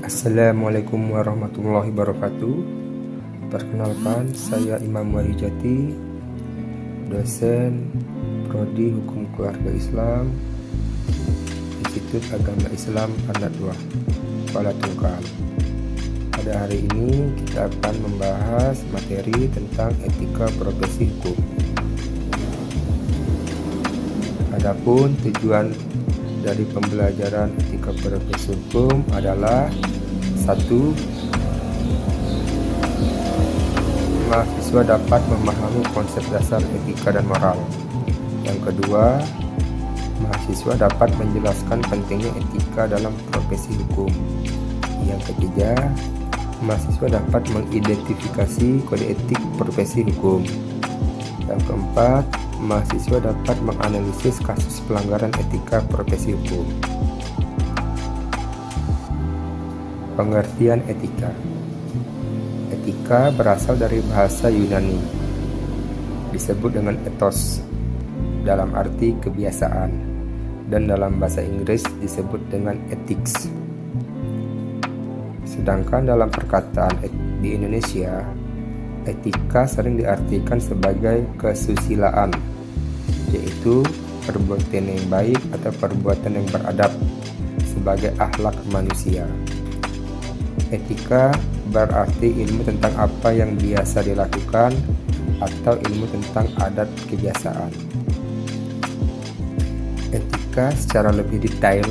Assalamualaikum warahmatullahi wabarakatuh. Perkenalkan, saya Imam Wahyujati, dosen Prodi Hukum Keluarga Islam, Institut Agama Islam Anak 2, Kuala Tungkal. Pada hari ini kita akan membahas materi tentang etika profesi hukum. Adapun tujuan dari pembelajaran etika profesi hukum adalah: 1. Mahasiswa dapat memahami konsep dasar etika dan moral. Yang kedua, mahasiswa dapat menjelaskan pentingnya etika dalam profesi hukum. Yang ketiga, mahasiswa dapat mengidentifikasi kode etik profesi hukum. Yang keempat, mahasiswa dapat menganalisis kasus pelanggaran etika profesi hukum. Pengertian etika. Etika berasal dari bahasa Yunani, disebut dengan ethos dalam arti kebiasaan, dan dalam bahasa Inggris disebut dengan ethics. Sedangkan dalam perkataan di Indonesia, etika sering diartikan sebagai kesusilaan, yaitu perbuatan yang baik atau perbuatan yang beradab sebagai akhlak manusia. Etika berarti ilmu tentang apa yang biasa dilakukan atau ilmu tentang adat kebiasaan. Etika secara lebih detail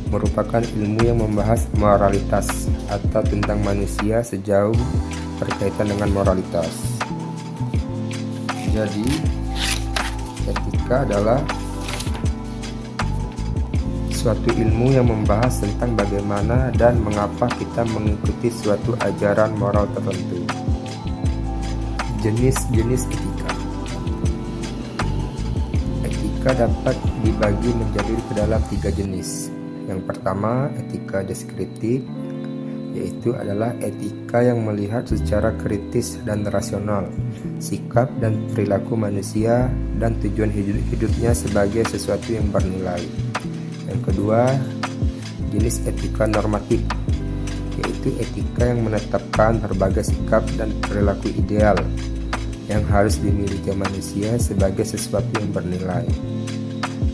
merupakan ilmu yang membahas moralitas atau tentang manusia sejauh berkaitan dengan moralitas. Jadi, etika adalah suatu ilmu yang membahas tentang bagaimana dan mengapa kita mengikuti suatu ajaran moral tertentu. Jenis-jenis etika. Etika dapat dibagi menjadi ke dalam 3 jenis. Yang pertama, etika deskriptif, yaitu adalah etika yang melihat secara kritis dan rasional sikap dan perilaku manusia dan tujuan hidupnya sebagai sesuatu yang bernilai. Yang kedua, jenis etika normatif, yaitu etika yang menetapkan berbagai sikap dan perilaku ideal yang harus dimiliki manusia sebagai sesuatu yang bernilai.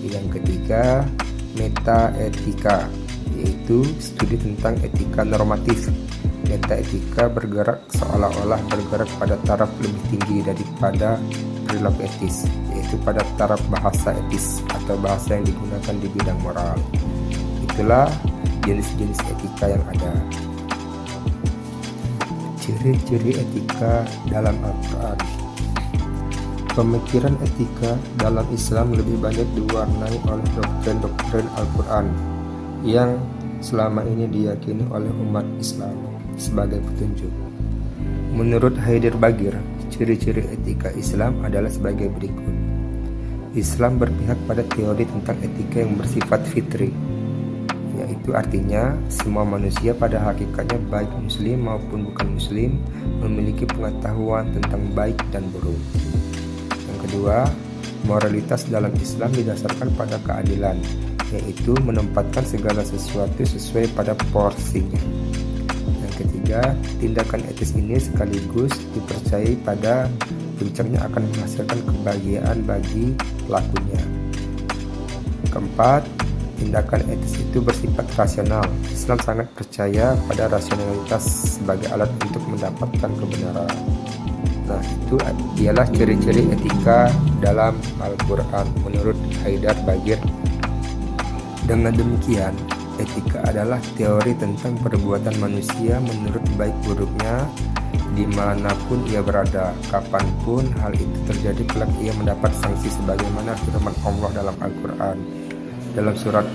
Yang ketiga, metaetika, yaitu studi tentang etika normatif. Metaetika bergerak seolah-olah bergerak pada taraf lebih tinggi daripada perilaku etis, yaitu pada taraf bahasa etis atau bahasa yang digunakan di bidang moral. Itulah jenis-jenis etika yang ada. Ciri-ciri etika dalam Al-Quran. Pemikiran etika dalam Islam lebih banyak diwarnai oleh doktrin-doktrin Al-Quran yang selama ini diyakini oleh umat Islam sebagai petunjuk. Menurut Haider Bagir, ciri-ciri etika Islam adalah sebagai berikut. Islam berpihak pada teori tentang etika yang bersifat fitri, yaitu artinya semua manusia pada hakikatnya baik muslim maupun bukan muslim memiliki pengetahuan tentang baik dan buruk. Yang kedua, moralitas dalam Islam didasarkan pada keadilan, yaitu menempatkan segala sesuatu sesuai pada porsinya. Yang ketiga, tindakan etis ini sekaligus dipercayai pada puncaknya akan menghasilkan kebahagiaan bagi pelakunya. Keempat, tindakan etis itu bersifat rasional. Islam sangat percaya pada rasionalitas sebagai alat untuk mendapatkan kebenaran. Nah, itu ialah ciri-ciri etika dalam Al-Quran menurut Haider Bagir. Dengan demikian, etika adalah teori tentang perbuatan manusia menurut baik buruknya dimanapun ia berada, kapanpun hal itu terjadi, kelak ia mendapat sanksi sebagaimana firman Allah dalam Al-Quran dalam surat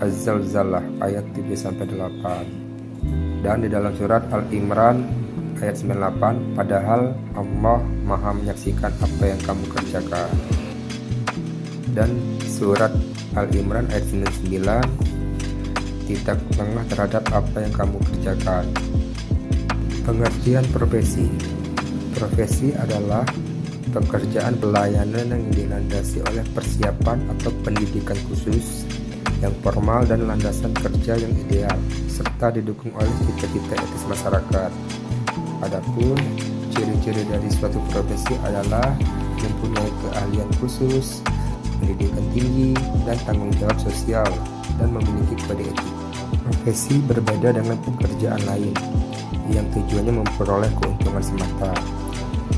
Az-Zalzalah ayat 7-8 dan di dalam surat Al-Imran ayat 98, padahal Allah Maha menyaksikan apa yang kamu kerjakan, dan surat Al-Imran ayat 99, tidak lengah terhadap apa yang kamu kerjakan. Pengertian profesi. Profesi adalah pekerjaan pelayanan yang dilandasi oleh persiapan atau pendidikan khusus yang formal dan landasan kerja yang ideal, serta didukung oleh cita-cita etis masyarakat. Adapun ciri-ciri dari suatu profesi adalah mempunyai keahlian khusus, pendidikan tinggi, dan tanggung jawab sosial, dan memiliki kode etik. Profesi berbeda dengan pekerjaan lain yang tujuannya memperoleh keuntungan semata.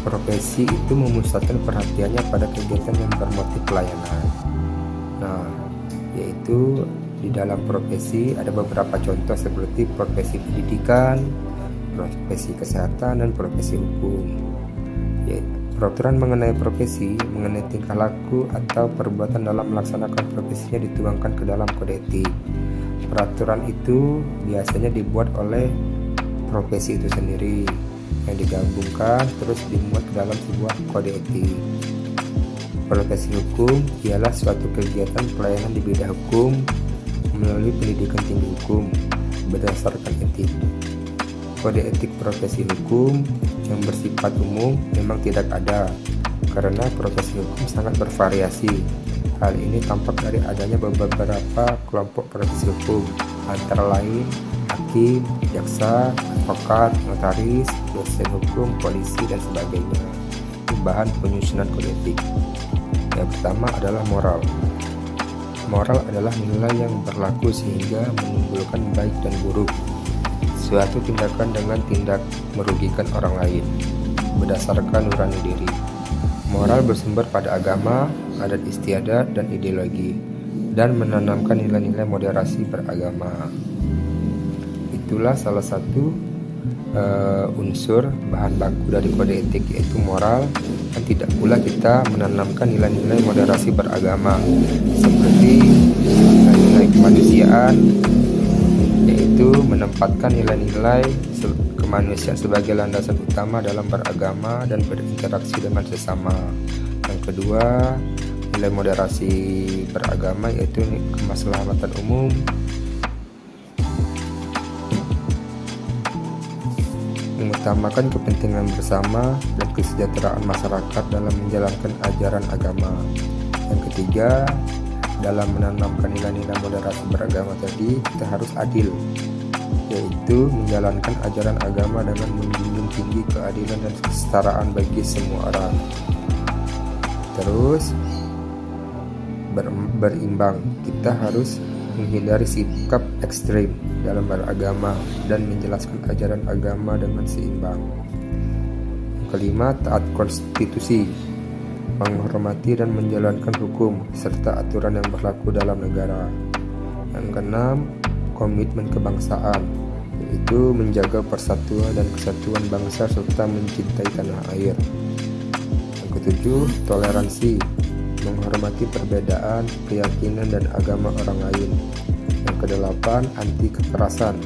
Profesi itu memusatkan perhatiannya pada kegiatan yang bermotif pelayanan. Nah, yaitu di dalam profesi ada beberapa contoh seperti profesi pendidikan, profesi kesehatan, dan profesi hukum. Peraturan mengenai profesi, mengenai tingkah laku atau perbuatan dalam melaksanakan profesinya dituangkan ke dalam kode etik. Peraturan itu biasanya dibuat oleh profesi itu sendiri yang digabungkan terus dimuat ke dalam sebuah kode etik. Profesi hukum ialah suatu kegiatan pelayanan di bidang hukum melalui pendidikan tinggi hukum berdasarkan etik. Kode etik profesi hukum yang bersifat umum memang tidak ada karena profesi hukum sangat bervariasi. Hal ini tampak dari adanya beberapa kelompok profesi hukum, antara lain hakim, jaksa, advokat, notaris, dosen hukum, polisi, dan sebagainya. Bahan penyusunan kode etik. Yang pertama adalah moral. Moral adalah nilai yang berlaku sehingga menimbulkan baik dan buruk. Suatu tindakan dengan tindak merugikan orang lain berdasarkan nurani diri. Moral bersumber pada agama, adat istiadat, dan ideologi, dan menanamkan nilai-nilai moderasi beragama. Itulah salah satu unsur bahan baku dari kode etik, yaitu moral, dan tidak pula kita menanamkan nilai-nilai moderasi beragama seperti nilai kemanusiaan, yaitu menempatkan nilai-nilai kemanusiaan sebagai landasan utama dalam beragama dan berinteraksi dengan sesama. Yang kedua, nilai moderasi beragama yaitu kemaslahatan umum, mengutamakan kepentingan bersama dan kesejahteraan masyarakat dalam menjalankan ajaran agama. Yang ketiga, dalam menanamkan nilai-nilai moderasi beragama tadi, kita harus adil, yaitu menjalankan ajaran agama dengan menjunjung tinggi keadilan dan kesetaraan bagi semua orang. Terus berimbang, kita harus menghindari sikap ekstrim dalam beragama dan menjelaskan ajaran agama dengan seimbang. Yang kelima, taat konstitusi, menghormati dan menjalankan hukum serta aturan yang berlaku dalam negara. Yang keenam, komitmen kebangsaan, yaitu menjaga persatuan dan kesatuan bangsa serta mencintai tanah air. Yang ketujuh, toleransi, menghormati perbedaan keyakinan dan agama orang lain. Yang kedelapan, anti kekerasan,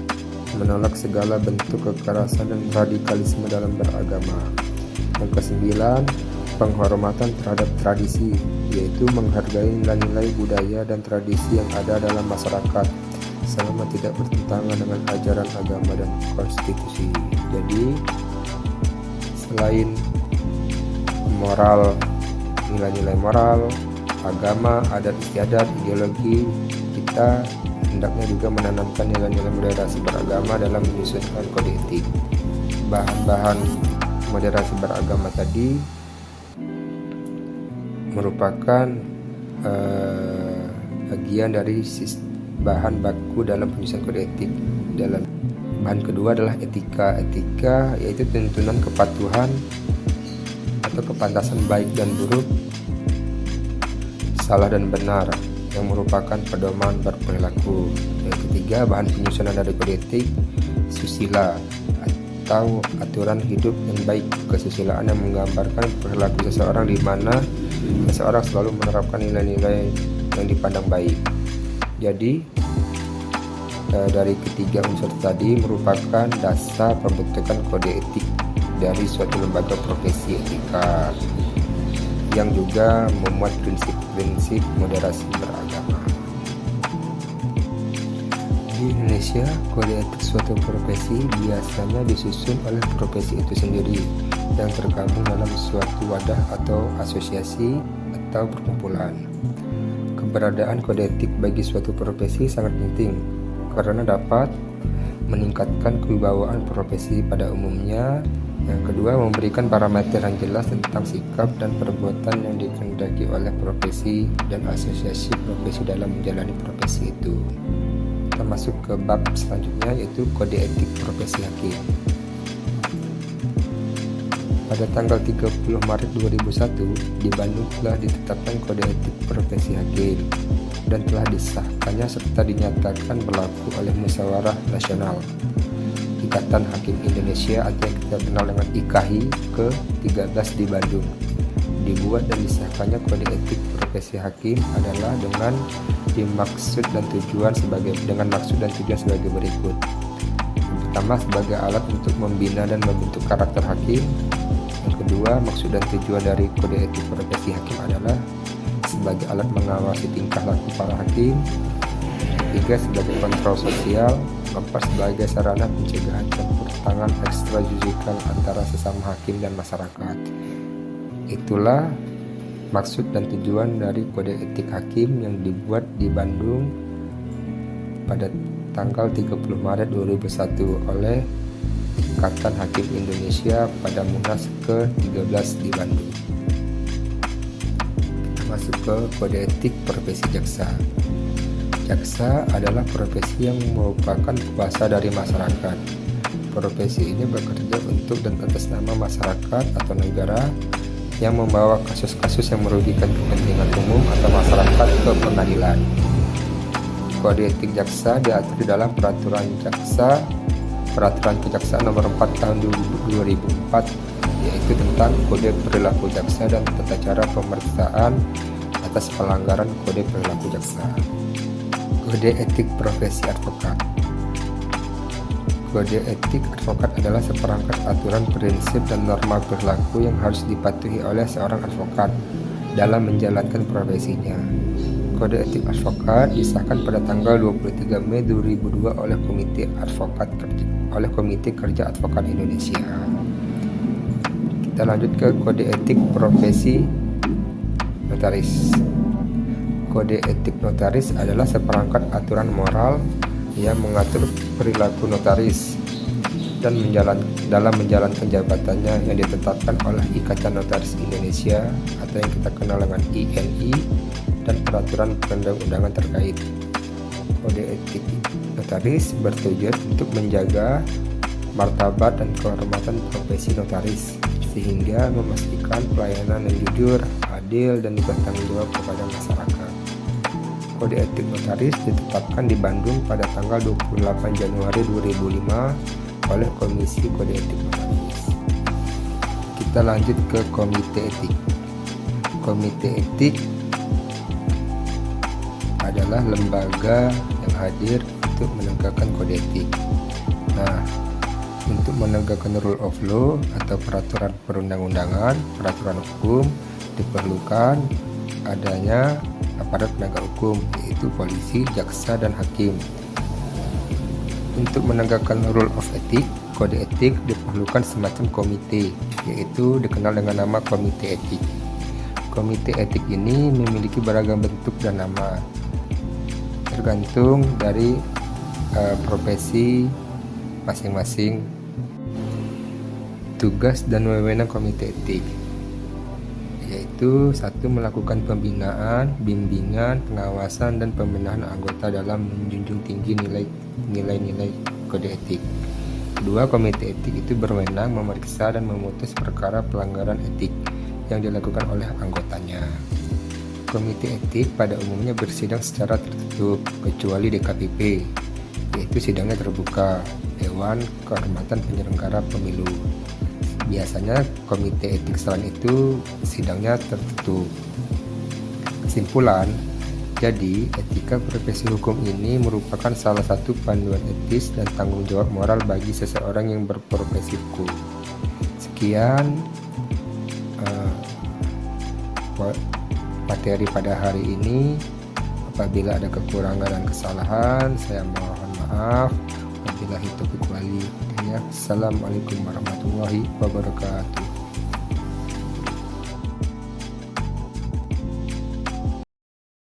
menolak segala bentuk kekerasan dan radikalisme dalam beragama. Yang kesembilan, penghormatan terhadap tradisi, yaitu menghargai nilai-nilai budaya dan tradisi yang ada dalam masyarakat selama tidak bertentangan dengan ajaran agama dan konstitusi. Jadi selain moral, nilai-nilai moral, agama, adat istiadat, ideologi, kita hendaknya juga menanamkan nilai-nilai moderasi beragama dalam menyusunkan kode etik. Bahan-bahan moderasi beragama tadi merupakan bagian dari bahan baku dalam penyusunan kode etik. Dalam bahan kedua adalah etika. Etika yaitu tuntunan kepatuhan atau kepantasan baik dan buruk, salah dan benar, yang merupakan pedoman berperilaku. Yang ketiga, bahan penyusunan dari kode etik, susila atau aturan hidup yang baik. Kesusilaan yang menggambarkan perilaku seseorang di mana seseorang selalu menerapkan nilai-nilai yang dipandang baik. Jadi dari ketiga unsur tadi merupakan dasar pembentukan kode etik dari suatu lembaga profesi etika yang juga memuat prinsip-prinsip moderasi beragama. Di Indonesia, kode etik suatu profesi biasanya disusun oleh profesi itu sendiri yang tergabung dalam suatu wadah atau asosiasi atau perkumpulan. Keberadaan kode etik bagi suatu profesi sangat penting karena dapat meningkatkan kewibawaan profesi pada umumnya. Yang kedua, memberikan parameter yang jelas tentang sikap dan perbuatan yang dikehendaki oleh profesi dan asosiasi profesi dalam menjalani profesi itu. Kita masuk ke bab selanjutnya, yaitu kode etik profesi hakim. Pada tanggal 30 Maret 2001, di Bandung telah ditetapkan kode etik profesi hakim dan telah disahkannya serta dinyatakan berlaku oleh Musyawarah Nasional Ikatan Hakim Indonesia atau yang kita kenal dengan IKHI ke-13 di Bandung. Dibuat dan disahkannya kode etik profesi hakim adalah dengan maksud dan tujuan sebagai berikut. Yang pertama, sebagai alat untuk membina dan membentuk karakter hakim. Yang kedua, maksud dan tujuan dari kode etik profesi hakim adalah sebagai alat mengawasi tingkah laku para hakim. Ketiga, sebagai kontrol sosial. Keempat, sebagai sarana pencegahan campur tangan ekstrajudikal antara sesama hakim dan masyarakat. Itulah maksud dan tujuan dari kode etik hakim yang dibuat di Bandung pada tanggal 30 Maret 2001 oleh Ikatan Hakim Indonesia pada Munas ke-13 di Bandung. Kita masuk ke kode etik profesi jaksa. Jaksa adalah profesi yang merupakan kuasa dari masyarakat. Profesi ini bekerja untuk dan atas nama masyarakat atau negara yang membawa kasus-kasus yang merugikan kepentingan umum atau masyarakat ke pengadilan. Kode etik jaksa diatur di dalam Peraturan Kejaksaan Nomor 4 Tahun 2004, yaitu tentang kode perilaku jaksa dan tata cara pemeriksaan atas pelanggaran kode perilaku jaksa. Kode etik profesi advokat. Kode etik advokat adalah seperangkat aturan, prinsip, dan norma perilaku yang harus dipatuhi oleh seorang advokat dalam menjalankan profesinya. Kode etik advokat disahkan pada tanggal 23 Mei 2002 oleh Komite Kerja Advokat Indonesia. Kita lanjut ke kode etik profesi notaris. Kode etik notaris adalah seperangkat aturan moral yang mengatur perilaku notaris dan dalam menjalankan jabatannya yang ditetapkan oleh Ikatan Notaris Indonesia atau yang kita kenal dengan INI dan peraturan perundang-undangan terkait. Kode etik notaris bertujuan untuk menjaga martabat dan kehormatan profesi notaris sehingga memastikan pelayanan yang jujur, adil, dan bertanggung jawab kepada masyarakat. Kode etik notaris ditetapkan di Bandung pada tanggal 28 Januari 2005 oleh Komisi Kode Etik Notaris. Kita lanjut ke Komite Etik. Komite Etik adalah lembaga yang hadir untuk menegakkan kode etik. Nah, untuk menegakkan rule of law atau peraturan perundang-undangan, peraturan hukum, diperlukan adanya aparat penegak hukum, yaitu polisi, jaksa, dan hakim. Untuk menegakkan rule of ethic, kode etik diperlukan semacam komite, yaitu dikenal dengan nama komite etik. Komite etik ini memiliki beragam bentuk dan nama, tergantung dari profesi masing-masing. Tugas dan wewenang komite etik yaitu: 1. Melakukan pembinaan, bimbingan, pengawasan, dan pembenahan anggota dalam menjunjung tinggi nilai-nilai kode etik. 2. Komite etik itu berwenang memeriksa dan memutus perkara pelanggaran etik yang dilakukan oleh anggotanya. Komite etik pada umumnya bersidang secara tertutup kecuali DKPP, yaitu sidangnya terbuka, Dewan Kehormatan Penyelenggara Pemilu. Biasanya komite etik selain itu sidangnya tertutup. Kesimpulan, jadi etika profesi hukum ini merupakan salah satu panduan etis dan tanggung jawab moral bagi seseorang yang berprofesi hukum. Sekian materi pada hari ini. Apabila ada kekurangan dan kesalahan, saya mohon maaf. Wabillahi taufiq wal hidayah. Assalamualaikum warahmatullahi wabarakatuh.